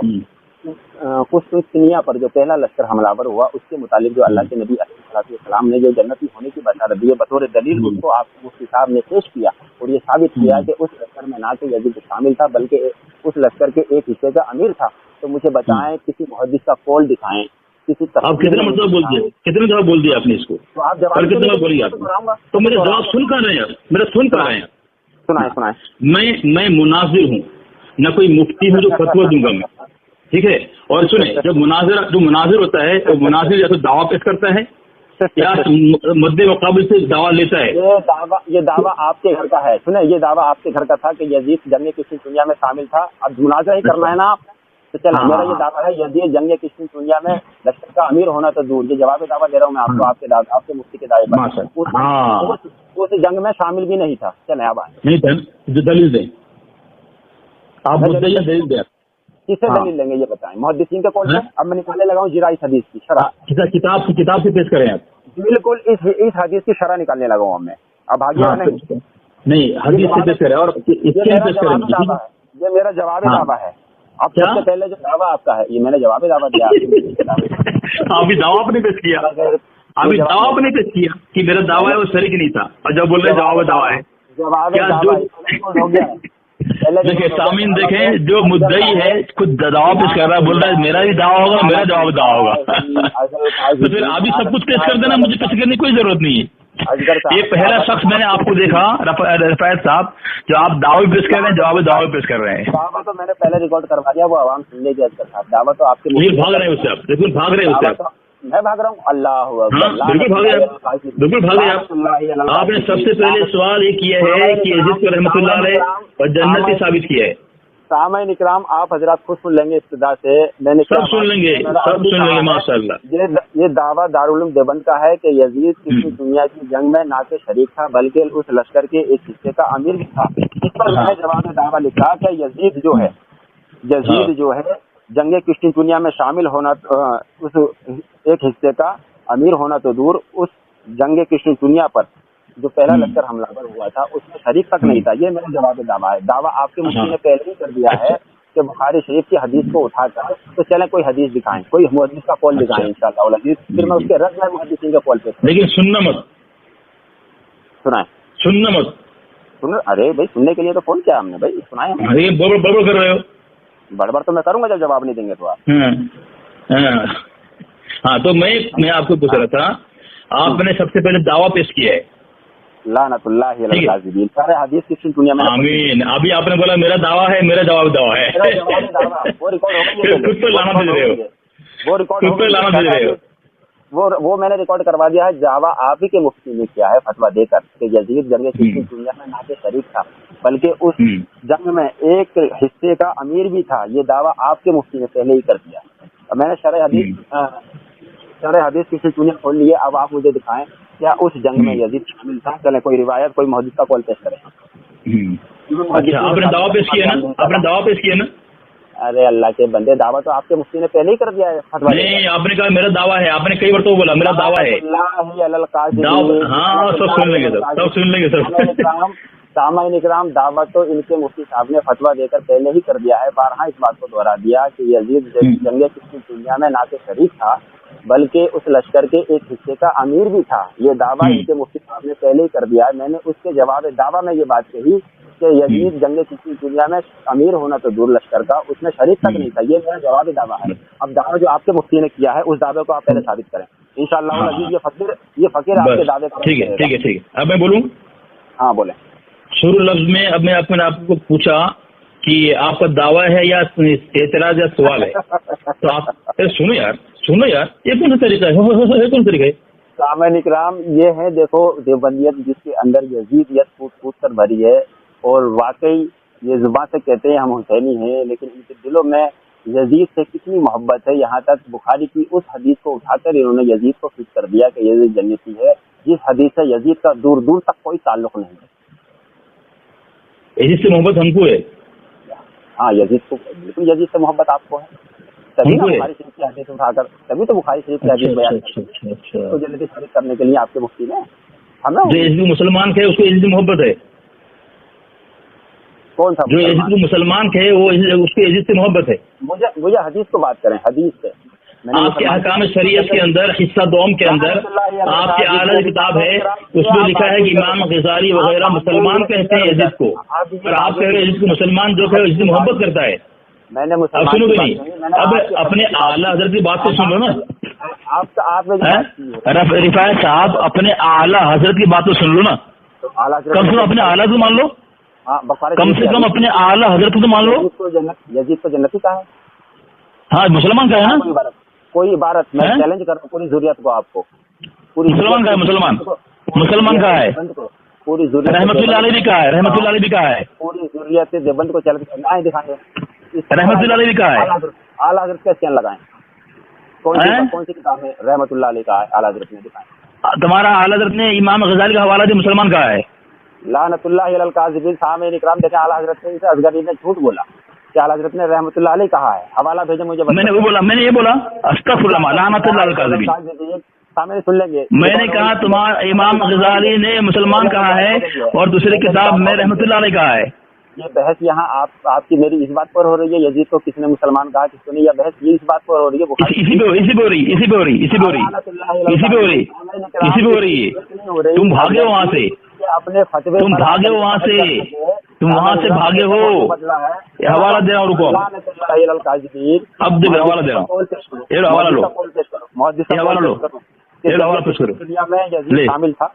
قسطنطنیہ پر جو پہلا لشکر حملہ آور ہوا اس کے متعلق جو اللہ کے نبی علیہ الصلوۃ والسلام نے جو جنتی ہونے کی بشارت دی ہے بطور دلیل اس کو آپ کے مفتی صاحب نے پیش کیا اور یہ ثابت کیا کہ اس لشکر میں نہ کہ یزید شامل تھا بلکہ اس لشکر کے ایک حصے کا امیر تھا. تو مجھے بتائیں کسی محدث کا قول دکھائیں. آپ کتنا مطلب بول دیا، کتنے جواب بول دیا آپ نے اس کو؟ تو آپ جواب کتنا بولیے آپ تو میرے جواب سن کر رہے ہیں، میرا سن کر رہے ہیں. سنائیں. میں مناظر ہوں، نہ کوئی مفتی ہوں جو فتویٰ دوں گا میں. ٹھیک ہے. اور سنیں، جو مناظر ہوتا ہے وہ مناظر یا تو دعویٰ پیش کرتا ہے یا مد مقابل سے دعویٰ لیتا ہے. یہ دعویٰ آپ کے گھر کا ہے. سنیں، یہ دعویٰ آپ کے گھر کا تھا کہ یزید جنگ قسطنطنیہ میں شامل تھا. اب مناظرہ ہی کرنا ہے نا آپ تو چلیں. میرا یہ دعویٰ ہے یزید جنگ قسطنطنیہ میں لشکر کا امیر ہونا تو دور، یہ جواب دعویٰ دے رہا ہوں میں آپ کو، آپ کے مفتی کے دعوے پر. اس جنگ میں شامل بھی نہیں تھا. چلیں اب نہیں دلیل دیں آپ، دلیل دیں. کس سے دلیل لیں گے یہ بتائیں؟ محدثین کے قول سے. اب میں نکالنے لگا ہوں جرائع حدیث کی شرح. کتاب سے پیش کریں آپ. بالکل اس حدیث کی شرح نکالنے لگا ہوں میں. اب آگے نہیں حدیث سے پیش کریں اور یہ میرا جواب دعویٰ ہے. اب سب سے پہلے جو دعویٰ آپ کا ہے یہ میں نے جواب دعویٰ دیا. ابھی دعویٰ آپ نے پیش کیا، ابھی دعویٰ آپ نے پیش کیا کہ میرا دعویٰ ہے وہ شریک نہیں تھا اور جب بول رہے جواب دعویٰ ہے. دیکھیں سامعین، دیکھیں جو مدعی ہے خود دعویٰ پیش کر رہا ہے، بول رہا ہے میرا بھی دعویٰ ہوگا، میرا جواب دعویٰ ہوگا. تو پھر ابھی سب کچھ پیش کر دینا، مجھے پیش کرنے کی کوئی ضرورت نہیں ہے. یہ پہلا شخص میں نے آپ کو دیکھا رفعت صاحب جو آپ دعوی پیش کر رہے ہیں، جواب دعوی پیش کر رہے ہیں. دعویٰ تو میں نے پہلے ریکارڈ کروا دیا، وہ عوام سننے کی عزت تھا. دعویٰ تو آپ کے بھاگ رہے ہیں اس سے، آپ بالکل بھاگ رہے ہیں اس سے. میں بھاگ رہا ہوں. اللہ بالکل بھاگ رہے، بالکل بھاگ رہے. آپ نے سب سے پہلے سوال یہ کیا ہے کہ یزید کو رحمۃ اللہ علیہ اور جنتی ثابت کیا ہے. سامعین اکرام آپ حضرات خود سن لیں گے ابتدا سے. میں نے سب سن لیں گے ماشاء اللہ. یہ دعویٰ دارالعلوم دیوبند کا ہے کہ یزید کسی دنیا کی جنگ میں نہ کہ شریک تھا بلکہ اس لشکر کے ایک حصے کا امیر بھی تھا. اس پر میں نے جواب دعویٰ لکھا کہ یزید جو ہے جنگ قسطنطنیہ میں شامل ہونا، اس ایک حصے کا امیر ہونا تو دور، اس جنگ قسطنطنیہ پر جو پہلا لشکر حملہ ہوا تھا اس میں شریک تک نہیں تھا. یہ میرا جواب دعویٰ ہے. دعویٰ آپ کے مفتی نے پہلے ہی کر دیا ہے کہ بخاری شریف کی حدیث کو اٹھا کر تو چلیں کوئی حدیث دکھائیں، کوئی محدث کا قول دکھائیں انشاءاللہ العزیز. پھر میں اس کے رد میں محدثین کا قول پہ. لیکن سننا مت، سنائیں. ارے بھائی سننے کے لیے تو فون کیا ہم نے بھائی، سنائیں. بڑبڑ کر رہے ہو. بڑبڑ تو میں کروں گا جب جواب نہیں دیں گے تو آپ. ہاں تو میں آپ کو پوچھ رہا تھا، آپ نے سب سے پہلے دعویٰ پیش کیا ہے لعنت اللہ علی الکاذبین. سارے حدیث کی دنیا میں آمین. ابھی آپ نے بولا میرا دعویٰ ہے، میرا جواب دعویٰ ہے. وہ میں نے ریکارڈ کروا دیا ہے. دعویٰ آپ ہی کے مفتی نے کیا ہے فتویٰ دے کر کہ یزید جنگ دنیا میں نہ کہ شریک تھا بلکہ اس جنگ میں ایک حصے کا امیر بھی تھا. یہ دعویٰ آپ کے مفتی نے پہلے ہی کر دیا. میں نے شرح حدیث کسی چونے کھول لیے. اب آپ مجھے دکھائیں کیا اس جنگ میں یزید شامل تھا. چلیں کوئی روایت، کوئی محدث کا قول پیش کریں. اچھا آپ نے دعویٰ پیش کیا نا، آپ نے دعویٰ پیش کیا نا؟ ارے اللہ کے بندے، دعویٰ تو آپ کے مفتی نے پہلے ہی کر دیا ہے فتویٰ نہیں، آپ نے کہا میرا دعویٰ ہے، آپ نے کئی بار تو بولا میرا دعویٰ ہے. ہاں سب سن لیں گے سر، سب سن لیں گے سر. سامعین اکرام، دعویٰ تو ان کے مفتی صاحب نے فتویٰ دے کر پہلے ہی کر دیا ہے. بارہا اس بات کو دوہرا دیا کہ یزید جنگ کسی دنیا میں نہ کہ شریک تھا بلکہ اس لشکر کے ایک حصے کا امیر بھی تھا. یہ دعویٰ ان کے مفتی صاحب نے پہلے ہی کر دیا ہے. میں نے اس کے جواب دعویٰ میں یہ بات کہی کہ یزید جنگ کسی دنیا میں امیر ہونا تو دور لشکر کا، اس میں شریک تک نہیں تھا. یہ میرا جواب دعویٰ ہے. اب دعویٰ جو آپ کے مفتی نے کیا ہے اس دعوے کو آپ پہلے ثابت کریں انشاءاللہ العزیز. یہ فقیر آپ کے دعوے کا. ٹھیک ہے ٹھیک ہے ٹھیک ہے. اب میں بولوں؟ ہاں بولیں. شروع لفظ میں اب میں اپنے آپ کو پوچھا کہ آپ کا دعویٰ ہے یا اعتراض یا سوال ہے، تو آپ سنو یار یہ کون سا طریقہ ہے؟ کون طریقہ ہے؟ سامعین اکرام، یہ ہے دیکھو دیوبندیت جس کے اندر یزیدیت پھوٹ کر بھری ہے، اور واقعی یہ زبان سے کہتے ہیں ہم حسینی ہیں لیکن ان کے دلوں میں یزید سے کتنی محبت ہے. یہاں تک بخاری کی اس حدیث کو اٹھا کر انہوں نے یزید کو فٹ کر دیا کہ یزید جنتی ہے، جس حدیث سے یزید کا دور دور تک کوئی تعلق نہیں ہے. یزید سے محبت ہم کو ہے. ہاں یزید کو، بالکل یزید سے محبت آپ کو ہے. تبھی نا بخاری شریف کی حدیث اٹھا کر، تبھی تو بخاری شریف کی حدیث بیان کو جنتی ثابت کرنے کے لیے آپ کے مفتی نے ہمیں. جو یزید مسلمان تھے اس کو یزید محبت ہے. کون سا جو یزید کو مسلمان تھے وہ اس کو یزید سے محبت ہے. مجھے حدیث کو بات کریں، حدیث سے. آپ کے احکام شریعت کے اندر حصہ دوم کے اندر آپ کے اعلیٰ کتاب ہے، اس میں لکھا ہے کہ امام غزالی وغیرہ مسلمان کہتے ہیں یزید کو، اور آپ کہہ رہے ہیں یزید کو مسلمان جو ہے یزید محبت کرتا ہے. میں نے اب سنو گے نہیں، اب اپنے اعلیٰ حضرت کی بات تو سن لو نا. رفاعت صاحب اپنے اعلیٰ حضرت کی بات تو سن لو نا. کم سے کم اپنے اعلیٰ کو مان لو، کم سے کم اپنے اعلیٰ حضرت کو تو مان لو. یزید کو جنتی کا ہے. ہاں مسلمان کا ہے نا. کوئی عبارت میں چیلنج کرتا ہوں پوری ضروریت کو، آپ کو پوری مسلمان کا ہے. مسلمان کا ہے، پوری ضروریت. رحمت اللہ علیہ بھی کہا ہے، رحمت اللہ علیہ بھی کہا ہے. پوری ضروریت سے دیوبند کو چیلنج کرنا ہے، دکھائیں گے. رحمت اللہ علیہ بھی کہا ہے. اعلیٰ حضرت کا چین لگائیں. کون سی کتاب ہے رحمت اللہ علیہ کا ہے؟ اعلیٰ حضرت نے دکھائیں. تمہارا اعلیٰ حضرت نے امام غزالی کا حوالہ دے مسلمان کہا ہے. لعنت اللہ علی الکاذبین. سامعین اکرام دیکھیں، اعلیٰ حضرت نے اصغری نے جھوٹ بولا کہ اعلیٰ حضرت نے رحمت اللہ علیہ کہا ہے. حوالہ بھیجے مجھے. میں نے یہ بولا استغفر اللہ لعنت اللہ علی الکاذبین. سامنے سن لیں گے. میں نے کہا تمہارا امام غزالی نے مسلمان کہا ہے اور دوسری کتاب میں رحمت اللہ علیہ کہا ہے. یہ بحث یہاں آپ کی میری اس بات پر ہو رہی ہے یزید کو کس نے مسلمان کہا کس کو نہیں. یہ بحث یہ اس بات پر ہو رہی ہے اسی پہ ہو رہی ہے. تم بھاگے وہاں سے، اپنے فتوے تم بھاگے وہاں سے، تم وہاں سے بھاگے ہو. حوالہ دے رہا ہوں، رکو اب دے حوالہ دے رہا ہوں. یہ حوالہ لو، حوالہ لو، یہ حوالہ پیش کرو.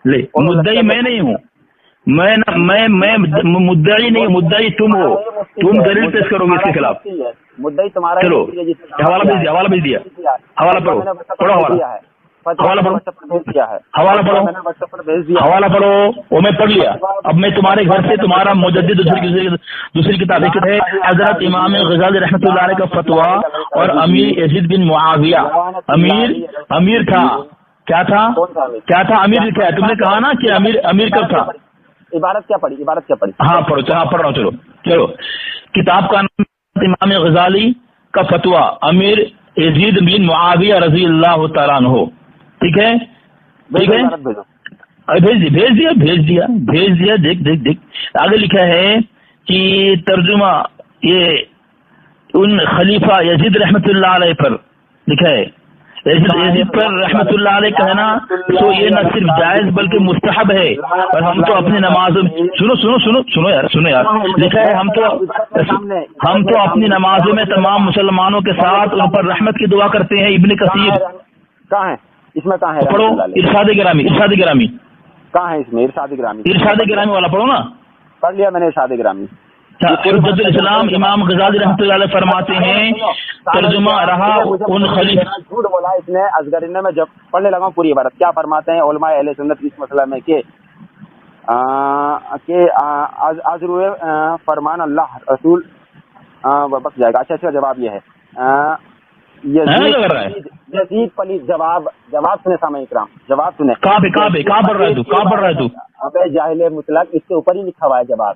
لے مدعی میں نہیں ہوں، میں مدعی نہیں، مدعی تم ہو. تم دلیل پیش کرو گے اس کے خلاف. مدعی تمہارا. چلو حوالہ بھیج دیا، حوالہ بھیج دیا. حوالہ پڑھو، پڑھو حوالہ، حوالہ پڑھو، حوالہ پڑھو، حوالہ پڑھو. وہ میں پڑھ لیا. اب میں تمہارے گھر سے تمہارا مجدد دوسری کتاب ایک ہے حضرت امام غزالی رحمۃ اللہ علیہ کا فتویٰ اور امیر یزید بن معاویہ. امیر تھا، کیا تھا امیر کیا؟ تم نے کہا نا کہ امیر کب تھا. عبارت کیا پڑھی؟ ہاں پڑھو. پڑھ رہا ہوں. چلو کتاب کا نام امام غزالی کا فتویٰ امیر یزید بن معاویہ رضی اللہ تعالیٰ عنہ. ٹھیک ہے بھیج دیا. دیکھ آگے لکھا ہے کہ ترجمہ یہ ان خلیفہ یزید رحمت اللہ علیہ پر لکھا ہے. یزید پر رحمت اللہ علیہ کہنا تو یہ نہ صرف جائز بلکہ مستحب ہے. اور ہم تو اپنی نمازوں میں سنو یار لکھا ہے ہم تو اپنی نمازوں میں تمام مسلمانوں کے ساتھ ان پر رحمت کی دعا کرتے ہیں. ابن کثیر کہاں ہے؟ اس میں کہاں ہے؟ پڑھو ارشاد گرامی کہاں ہے؟ اس میں ارشاد گرامی والا پڑھو نا. پڑھ لیا میں نے ارشاد گرامی. حجت الاسلام امام غزالی رحمۃ اللہ علیہ فرماتے ہیں ترجمہ رہا ان خلیفہ. جھوٹ بولا اس نے اصغری نے. میں جب پڑھنے لگا ہوں پوری عبارت کیا فرماتے ہیں علماء اہل سنت اس مسئلہ میں کہ ازرو فرمان اللہ رسول بک جائے گا. اچھا اس کا جواب یہ ہے یزید پلیت. جواب سنے سامع اکرام، جواب سنے. کہاں پڑھ رہا ہے تو؟ ابے جاہل مطلق، اس کے اوپر ہی لکھا ہوا ہے جواب.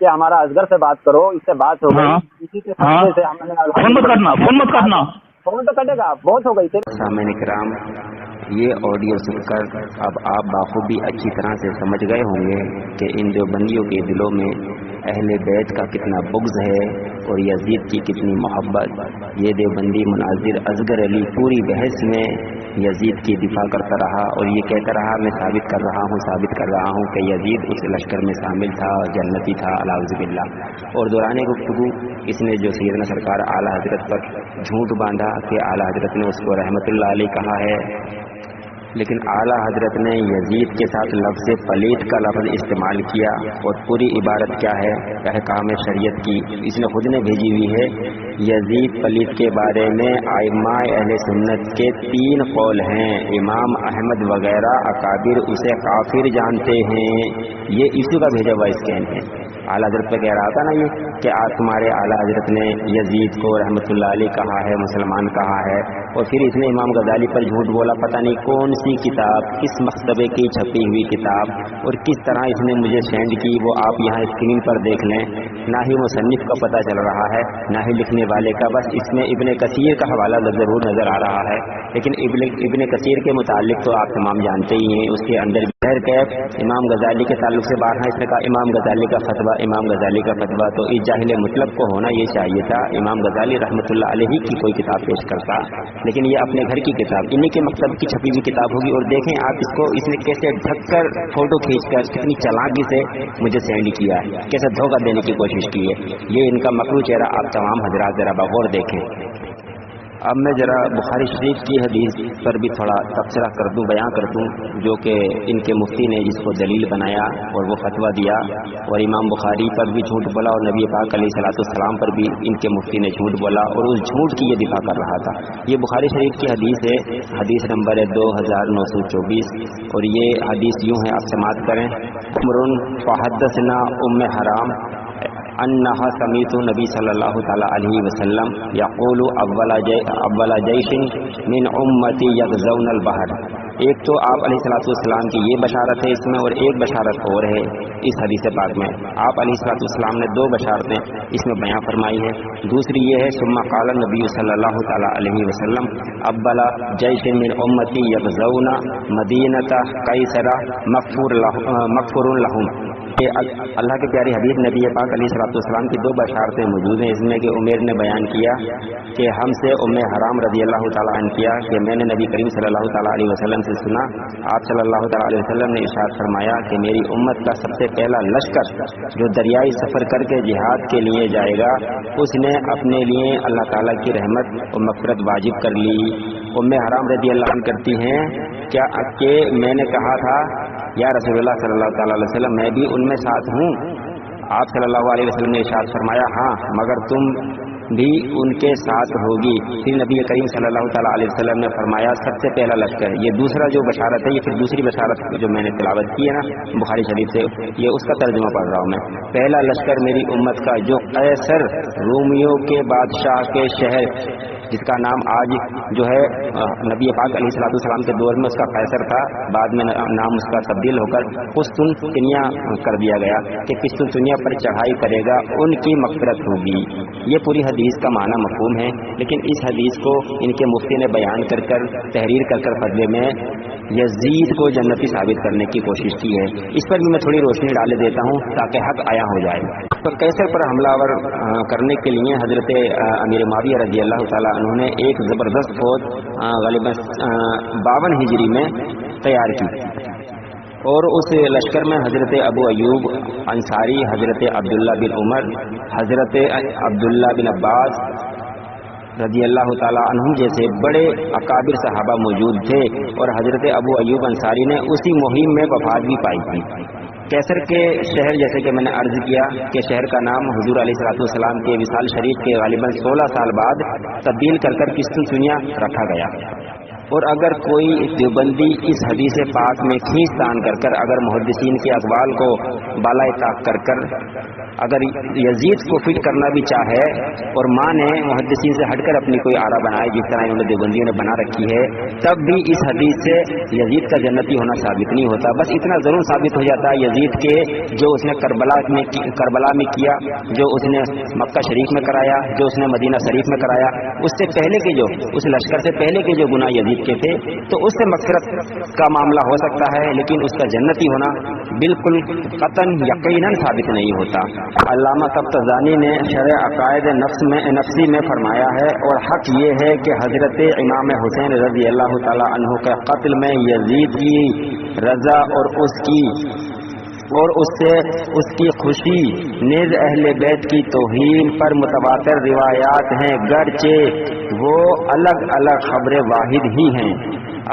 کہ ہمارا اصغر سے بات کرو، اس سے بات ہو گئی، ہاں اسی کے ہاں، فتوے سے ہم نے فون مت کرنا فون تو کٹے گا، بہت ہو گئی. سامعین کرام، یہ آڈیو سن کر اب آپ بخوبی اچھی طرح سے سمجھ گئے ہوں گے کہ ان دیوبندیوں کے دلوں میں اہل بیت کا کتنا بغض ہے اور یزید کی کتنی محبت. یہ دیوبندی مناظر اصغر علی پوری بحث میں یزید کی دفاع کرتا رہا اور یہ کہتا رہا میں ثابت کر رہا ہوں کہ یزید اس لشکر میں شامل تھا، جنتی تھا، اعوذ باللہ. اور دوران گفتگو اس نے جو سیدنا سرکار اعلیٰ حضرت پر جھوٹ باندھا کہ اعلیٰ حضرت نے اس کو رحمت اللہ علیہ کہا ہے، لیکن اعلیٰ حضرت نے یزید کے ساتھ لفظ پلیت کا لفظ استعمال کیا. اور پوری عبارت کیا ہے احکام شریعت کی، اس نے خود نے بھیجی ہوئی ہے. یزید پلیت کے بارے میں ائمہ اہل سنت کے 3 قول ہیں. امام احمد وغیرہ اکابر اسے کافر جانتے ہیں. یہ اسی کا بھیجا ہوا اسکین ہے. اعلیٰ حضرت پہ کہہ رہا تھا نا یہ کہ آج تمہارے اعلیٰ حضرت نے یزید کو رحمۃ اللہ علیہ کہا ہے، مسلمان کہا ہے، اور پھر اس نے امام غزالی پر جھوٹ بولا. پتہ نہیں کون سی کتاب، کس مکتبے کی چھپی ہوئی کتاب اور کس طرح اس نے مجھے سینڈ کی، وہ آپ یہاں اسکرین پر دیکھ لیں. نہ ہی مصنف کا پتہ چل رہا ہے نہ ہی لکھنے والے کا، بس اس میں ابن کثیر کا حوالہ ضرور نظر آ رہا ہے. لیکن ابن کثیر کے متعلق تو آپ تمام جانتے ہی ہیں، اس کے اندر بہر کیف امام غزالی کے تعلق سے بارہا اس نے کہا امام غزالی کا فتویٰ، امام غزالی کا فتویٰ. تو اس جاہل مطلب کو ہونا یہ چاہیے تھا امام غزالی رحمۃ اللہ علیہ کی کوئی کتاب پیش کرتا، لیکن یہ اپنے گھر کی کتاب، انہی کے مکتب کی چھپی ہوئی کتاب ہوگی. اور دیکھیں آپ اس کو، اس نے کیسے ڈھک کر فوٹو کھینچ کر کتنی چالاکی سے مجھے سینڈ کیا ہے، کیسے دھوکہ دینے کی کوشش کی ہے. یہ ان کا مکروہ چہرہ آپ تمام حضرات ذرا بغور دیکھیں. اب میں ذرا بخاری شریف کی حدیث پر بھی تھوڑا تبصرہ کر دوں، بیان کر دوں، جو کہ ان کے مفتی نے جس کو دلیل بنایا اور وہ فتویٰ دیا، اور امام بخاری پر بھی جھوٹ بولا اور نبی پاک علیہ الصلوۃ والسلام پر بھی ان کے مفتی نے جھوٹ بولا اور اس جھوٹ کی یہ دفاع کر رہا تھا. یہ بخاری شریف کی حدیث ہے، حدیث نمبر ہے 2924، اور یہ حدیث یوں ہے، آپ سماعت کریں. عمرن فحدثنا ام حرام انہا سمیت نبی صلی اللہ تعالی علیہ وسلم یقول اول جیش من امتی یغزون البحر. ایک تو آپ علیہ الصلوۃ والسلام کی یہ بشارت ہے اس میں، اور ایک بشارت اور ہے اس حدیث پاک میں. آپ علیہ الصلوۃ والسلام نے 2 بشارتیں اس میں بیان فرمائی ہے. دوسری یہ ہے ثم قال نبی صلی اللہ تعالی علیہ وسلم اول جیش من امتی یغزون مدینہ قیصر مغفور لهم. کہ اللہ کے پیارے حبیب نبی پاک علیہ الصلوۃ والسلام کی 2 بشارتیں موجود ہیں اس میں، کہ عمیر نے بیان کیا کہ ہم سے ام حرام رضی اللہ تعالیٰ عنہ کیا کہ میں نے نبی کریم صلی اللہ تعالیٰ علیہ وسلم سے سنا، آپ صلی اللہ تعالیٰ علیہ وسلم نے ارشاد فرمایا کہ میری امت کا سب سے پہلا لشکر جو دریائی سفر کر کے جہاد کے لیے جائے گا، اس نے اپنے لیے اللہ تعالیٰ کی رحمت اور مغفرت واجب کر لی. ام حرام رضی اللہ عنہ کرتی ہیں کیا کہ میں نے کہا تھا یا رسول اللہ صلی اللہ تعالیٰ علیہ وسلم میں بھی ان میں ساتھ ہوں. آپ صلی اللہ علیہ وسلم نے ارشاد فرمایا ہاں مگر تم بھی ان کے ساتھ ہوگی. پھر نبی کریم صلی اللہ تعالیٰ علیہ وسلم نے فرمایا سب سے پہلا لشکر. یہ دوسرا جو بشارت ہے، یہ پھر دوسری بشارت جو میں نے تلاوت کی ہے نا بخاری شریف سے، یہ اس کا ترجمہ پڑھ رہا ہوں میں. پہلا لشکر میری امت کا جو قیصر رومیوں کے بادشاہ کے شہر جس کا نام آج جو ہے نبی پاک علیہ الصلوۃ والسلام کے دور میں اس کا قیصر تھا، بعد میں نام اس کا تبدیل ہو کر قسطنطنیہ کر دیا گیا کہ قسطنطنیہ پر چڑھائی کرے گا ان کی مغفرت ہوگی. یہ پوری حدیث کا معنی مفہوم ہے، لیکن اس حدیث کو ان کے مفتی نے بیان کر کر تحریر کر کر فتوے میں یزید کو جنتی ثابت کرنے کی کوشش کی ہے. اس پر بھی میں تھوڑی روشنی ڈال دیتا ہوں تاکہ حق آیا ہو جائے. تو قیصر پر حملہ آور کرنے کے لیے حضرت امیر معاویہ رضی اللہ تعالیٰ عنہ نے ایک زبردست فوج غالباً 52 ہجری میں تیار کی، اور اس لشکر میں حضرت ابو ایوب انصاری، حضرت عبداللہ بن عمر، حضرت عبداللہ بن عباس رضی اللہ تعالیٰ عنہم جیسے بڑے اکابر صحابہ موجود تھے، اور حضرت ابو ایوب انصاری نے اسی مہم میں وفات بھی پائی تھی. قیصر کے شہر جیسے کہ میں نے عرض کیا کہ شہر کا نام حضور علیہ الصلوۃ والسلام کے وصال شریف کے غالباً 16 سال بعد تبدیل کر قسطنطنیہ رکھا گیا. اور اگر کوئی دیوبندی اس حدیث پاک میں کھینچ تان کر اگر محدثین کے اقوال کو بالائے طاق کر اگر یزید کو فٹ کرنا بھی چاہے اور مانے محدثین سے ہٹ کر اپنی کوئی آرا بنائے جس طرح انہوں نے دیوبندیوں نے بنا رکھی ہے، تب بھی اس حدیث سے یزید کا جنتی ہونا ثابت نہیں ہوتا۔ بس اتنا ضرور ثابت ہو جاتا ہے یزید کے جو اس نے کربلا میں کیا، جو اس نے مکہ شریف میں کرایا، جو اس نے مدینہ شریف میں کرایا، اس سے پہلے کے جو اس لشکر سے پہلے کے جو گناہ یزید کے تھے، تو اس سے مغفرت کا معاملہ ہو سکتا ہے، لیکن اس کا جنتی ہونا بالکل قطعاً یقیناً ثابت نہیں ہوتا۔ علامہ تفتزانی نے شرح عقائد نفسی میں فرمایا ہے، اور حق یہ ہے کہ حضرت امام حسین رضی اللہ تعالی عنہ کے قتل میں یزید کی رضا اور اس کی خوشی نیز اہل بیت کی توہین پر متواتر روایات ہیں، گرچہ وہ الگ الگ خبر واحد ہی ہیں۔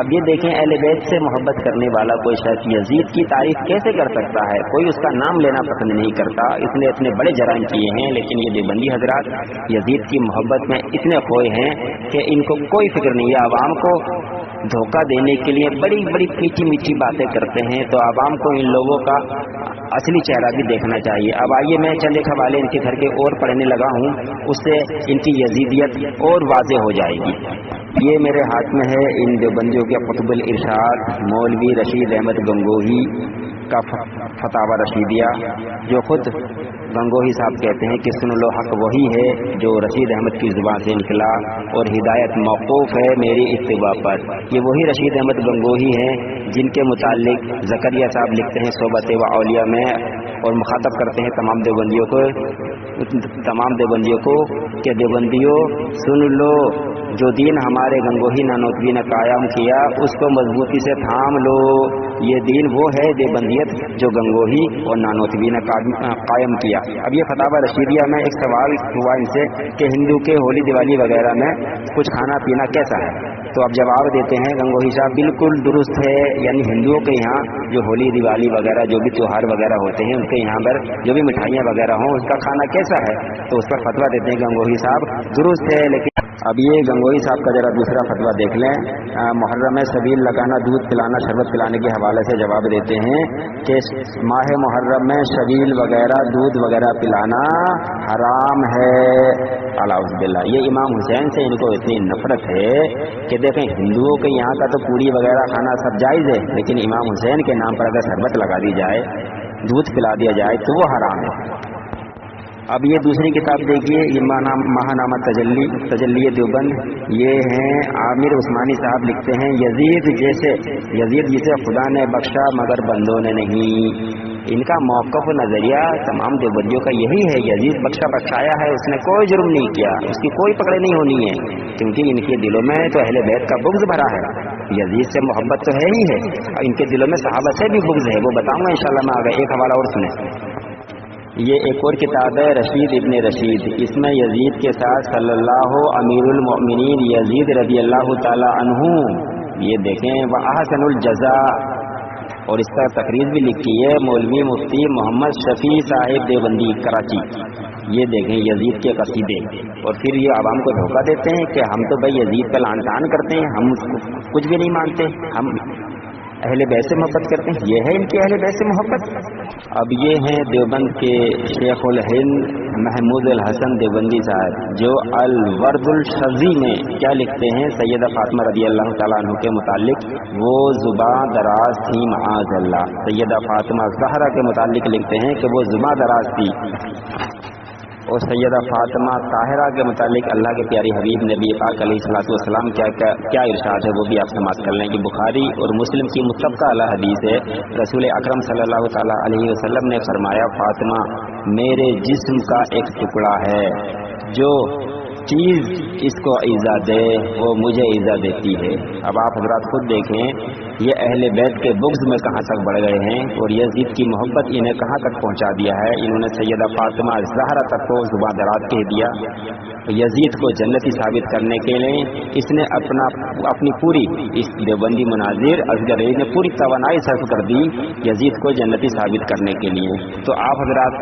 اب یہ دیکھیں اہل بیت سے محبت کرنے والا کوئی شخص یزید کی تعریف کیسے کر سکتا ہے؟ کوئی اس کا نام لینا پسند نہیں کرتا، اس نے اتنے بڑے جرائم کیے ہیں، لیکن یہ دیوبندی حضرات یزید کی محبت میں اتنے کھوئے ہیں کہ ان کو کوئی فکر نہیں ہے، عوام کو دھوکہ دینے کے لیے بڑی بڑی میٹھی میٹھی باتیں کرتے ہیں۔ تو عوام کو ان لوگوں کا اصلی چہرہ بھی دیکھنا چاہیے۔ اب آئیے میں چند ایک حوالے ان کے گھر کے اور پڑھنے لگا ہوں، اس سے ان کی یزیدیت اور واضح ہو جائے گی۔ یہ میرے ہاتھ میں ہے ان دیوبندیوں کے قطب الارشاد مولوی رشید احمد گنگوہی کا فتاوی رشیدیہ، جو خود گنگوہی صاحب کہتے ہیں کہ سن لو حق وہی ہے جو رشید احمد کی زبان سے نکلا اور ہدایت موقوف ہے میری اتباع پر۔ یہ وہی رشید احمد گنگوہی ہیں جن کے متعلق زکریا صاحب لکھتے ہیں صحبت و اولیاء میں اور مخاطب کرتے ہیں تمام دیوبندیوں کو کہ دیوبندیوں سن لو، جو دین ہمارے گنگوہی نانوتوی نے قائم کیا اس کو مضبوطی سے تھام لو۔ یہ دین وہ ہے دیوبندیت جو گنگوہی اور نانوتوی نے قائم کیا۔ اب یہ فتاوی رشیدیہ میں ایک سوال ہوا ان سے کہ ہندو کے ہولی دیوالی وغیرہ میں کچھ کھانا پینا کیسا ہے؟ تو اب جواب دیتے ہیں گنگوہی صاحب بالکل درست ہے، یعنی ہندوؤں کے یہاں جو ہولی دیوالی وغیرہ جو بھی تہوار وغیرہ ہوتے ہیں ان کے یہاں پر جو بھی مٹھائیاں وغیرہ ہوں اس کا کھانا کیسا ہے؟ تو اس پر فتویٰ دیتے ہیں گنگوہی صاحب درست ہے، لیکن اب یہ گنگوہی صاحب کا ذرا دوسرا فتویٰ دیکھ لیں۔ محرم سبیل لگانا، دودھ پلانا، شربت پلانے کے حوالے سے جواب دیتے ہیں کہ ماہ محرم میں شبیل وغیرہ دودھ وغیرہ پلانا حرام ہے۔ اعوذ باللہ۔ یہ امام حسین سے ان کو اتنی نفرت ہے کہ دیکھیں ہندوؤں کے یہاں کا تو پوری وغیرہ کھانا سب جائز ہے، لیکن امام حسین کے نام پر اگر شربت لگا دی جائے، دودھ پلا دیا جائے تو وہ حرام ہے۔ اب یہ دوسری کتاب دیکھیے، یہ ماہنامہ تجلی دیوبند، یہ ہیں عامر عثمانی صاحب لکھتے ہیں یزید جسے خدا نے بخشا مگر بندوں نے نہیں۔ ان کا موقف و نظریہ تمام دیوبندیوں کا یہی ہے، یزید بخشایا ہے، اس نے کوئی جرم نہیں کیا، اس کی کوئی پکڑ نہیں ہونی ہے، کیونکہ ان کے دلوں میں تو اہل بیت کا بغض بھرا ہے۔ یزید سے محبت تو ہے ہی ہے، ان کے دلوں میں صحابہ سے بھی بغض ہے، وہ بتاؤں گا انشاءاللہ میں آگے۔ ایک حوالہ اور سنیں، یہ ایک اور کتاب ہے رشید ابن رشید، اس میں یزید کے ساتھ صلی اللہ امیر المؤمنین یزید رضی اللہ تعالی عنہ، یہ دیکھیں وَأَحْسَنُ الْجَزَاء، اور اس کا تقریر بھی لکھی ہے مولوی مفتی محمد شفیع صاحب دیوبندی کراچی۔ یہ دیکھیں یزید کے قصیدے، اور پھر یہ عوام کو دھوکہ دیتے ہیں کہ ہم تو بھائی یزید کا لعن طعن کرتے ہیں، ہم کچھ بھی نہیں مانتے، ہم اہل بیت سے محبت کرتے ہیں۔ یہ ہے ان کی اہل بیت سے محبت۔ اب یہ ہیں دیوبند کے شیخ الہند محمود الحسن دیوبندی صاحب، جو الورد الشذی میں کیا لکھتے ہیں سیدہ فاطمہ رضی اللہ تعالیٰ عنہ کے متعلق، وہ زباں دراز تھی معاذ اللہ۔ سیدہ فاطمہ زہرا کے متعلق لکھتے ہیں کہ وہ زباں دراز تھی، اور سیدہ فاطمہ طاہرہ کے متعلق اللہ کے پیارے حبیب نبی پاک علیہ الصلوۃ والسلام کیا ارشاد ہے وہ بھی آپ سماعت کر لیں کہ بخاری اور مسلم کی متفقہ علیہ حدیث ہے، رسول اکرم صلی اللہ تعالی علیہ وسلم نے فرمایا فاطمہ میرے جسم کا ایک ٹکڑا ہے، جو چیز اس کو ایزا دے وہ مجھے ایزا دیتی ہے۔ اب آپ حضرات خود دیکھیں یہ اہل بیت کے بغض میں کہاں تک بڑھ گئے ہیں، اور یزید کی محبت انہیں کہاں تک پہنچا دیا ہے۔ انہوں نے سیدہ فاطمہ زہرا تک کو زباں دراز کہہ دیا۔ یزید کو جنتی ثابت کرنے کے لیے اس نے اپنی پوری اس دیوبندی مناظر اصغر نے پوری توانائی صرف کر دی یزید کو جنتی ثابت کرنے کے لیے۔ تو آپ حضرات